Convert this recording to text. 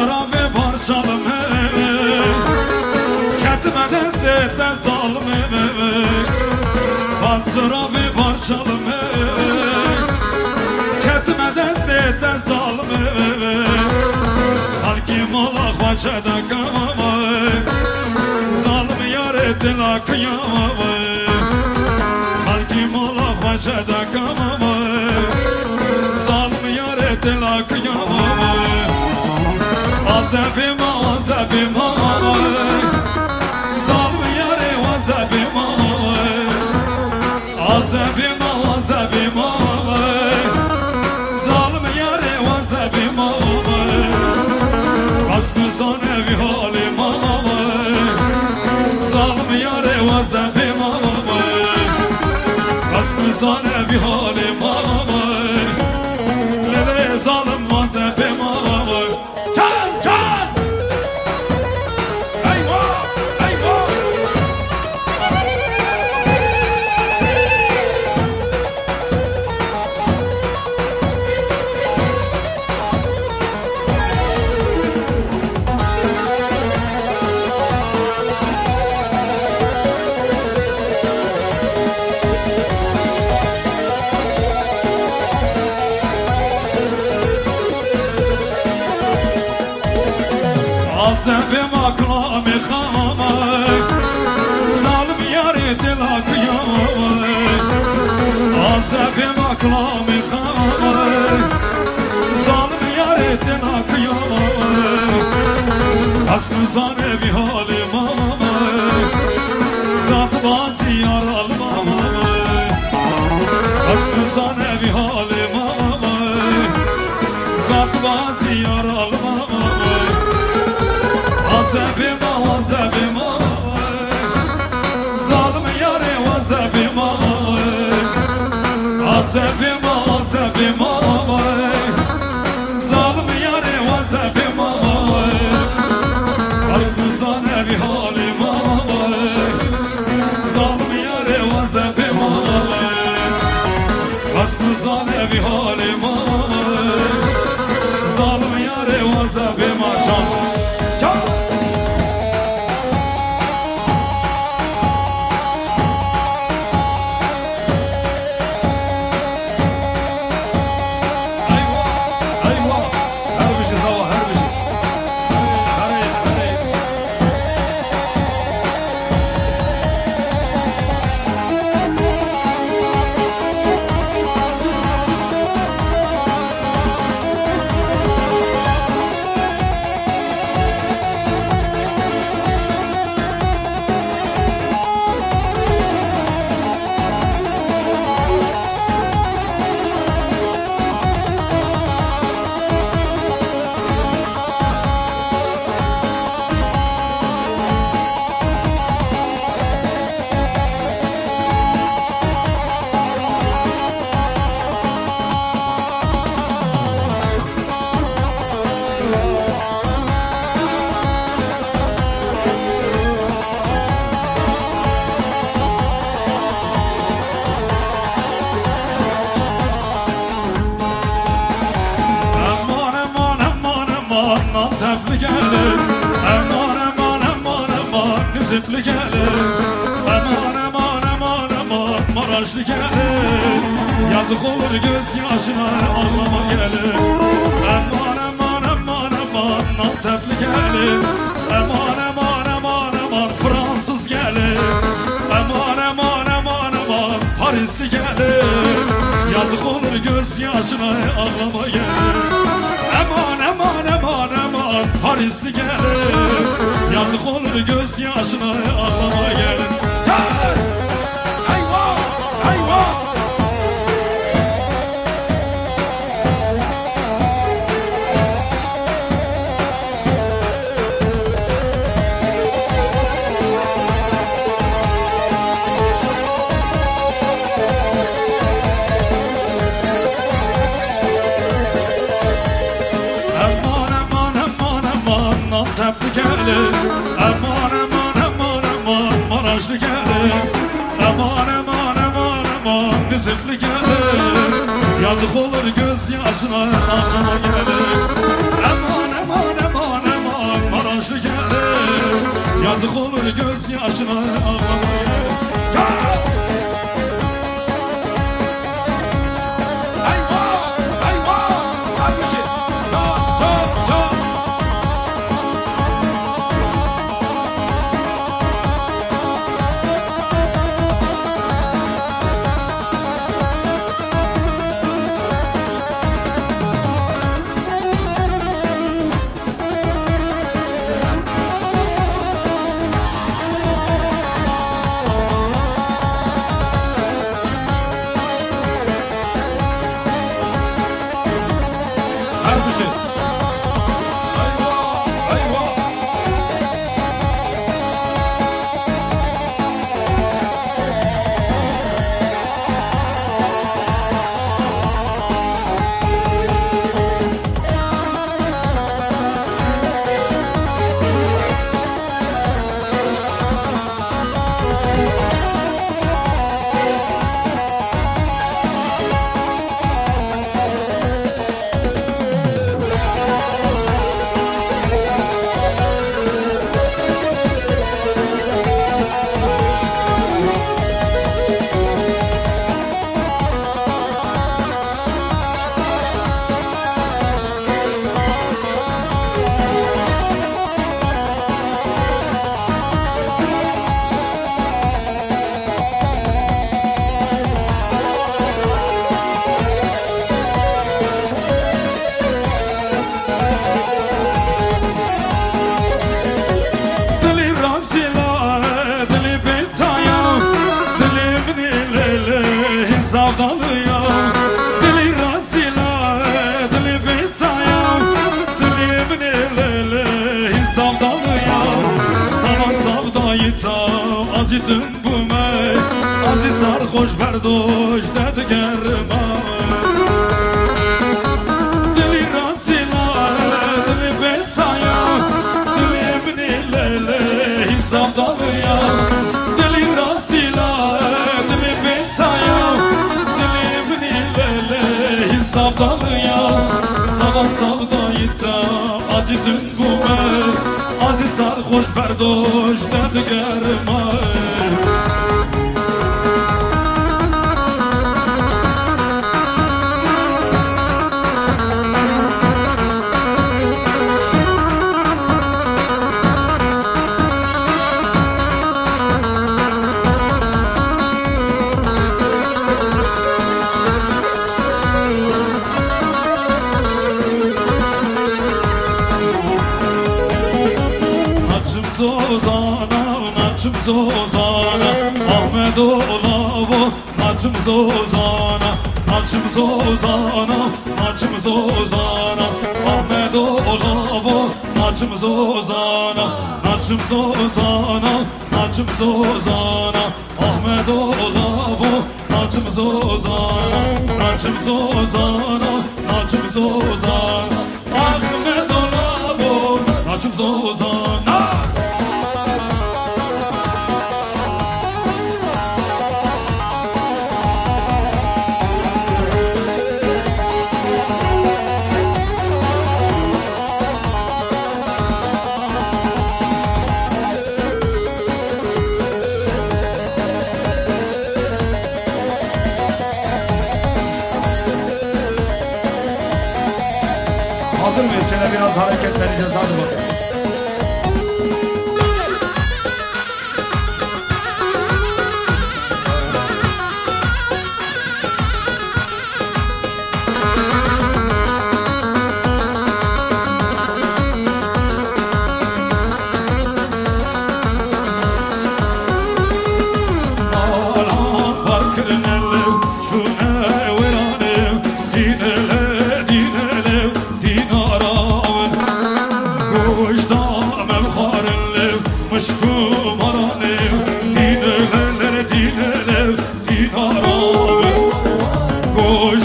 Basra ve parçalım Ketime destetten salım Basra ve parçalım Ketime destetten salım Halkim Allah bahçede kamama Salım yar ettin akıyama Halkim Allah bahçede kamama Salım yar ettin akıyama Azabim azabim Zalım yare azabim Azabim azabim Zalım yare azabim Askızan evi halim Zalım yare azabim Askızan evi halim Lele zalım azabim Azabim aklami khamak Zalim yari dil akyamak Azabim aklami khamak Zalim yari dil akyamak Aslı zane bir halim amak Zat bazı yaralım amak Aslı zane bir halim amak Zat bazı yaralım amak Azabim azabim Zalim yare azabim Azabim azabim Zalim yare azabim Aslı zane bir halim Zalim yare azabim Aslı zane bir halim Zalim yare azabim Can Antepli gelir Aman aman aman aman Nizipli gelir Aman aman aman aman Maraşlı gelir Yazık olur gözyaşına ağlama gelir Aman aman aman aman Antepli gelir Aman aman aman aman Fransız gelir Aman aman aman aman Parisli gelir Yazık olur gözyaşına ağlama gelir Aman aman aman aman Parisli gelir Yazık olur gözyaşına ağlama gelir Eyvah eyvah Antepli gelir Aman aman aman aman Maraşlı gelir Aman aman aman aman Nizipli gelir Yazık olur gözyaşına ağlama gelir Aman aman aman telaşlı gelin. Yazık olur gözyaşına ağlamaya. Çal! Zavdalıyor dili razila dili bitaya dili binelele zavdalıyor sana zavdayı tam azidin bu me aziz sarhoş berdoş dedi germe dili razila dili bitaya dili binelele zavdalıyor dili razila dili bitaya Zavdalıya sana savdayı da azizin bu me aziz sarhoş berdoş dedi germe Zozana Ahmet Olavo Naçım Zozana Naçım Zozana Naçım Zozana Ahmet Olavo Naçım Zozana Naçım Zozana Naçım Zozana Ahmet Olavo Naçım Zozana Naçım Zozana Naçım Zozana Ahmet Olavo Naçım Zozana Hazır mıyız? Şöyle biraz hareketleneceğiz. Hadi bakalım. Hoş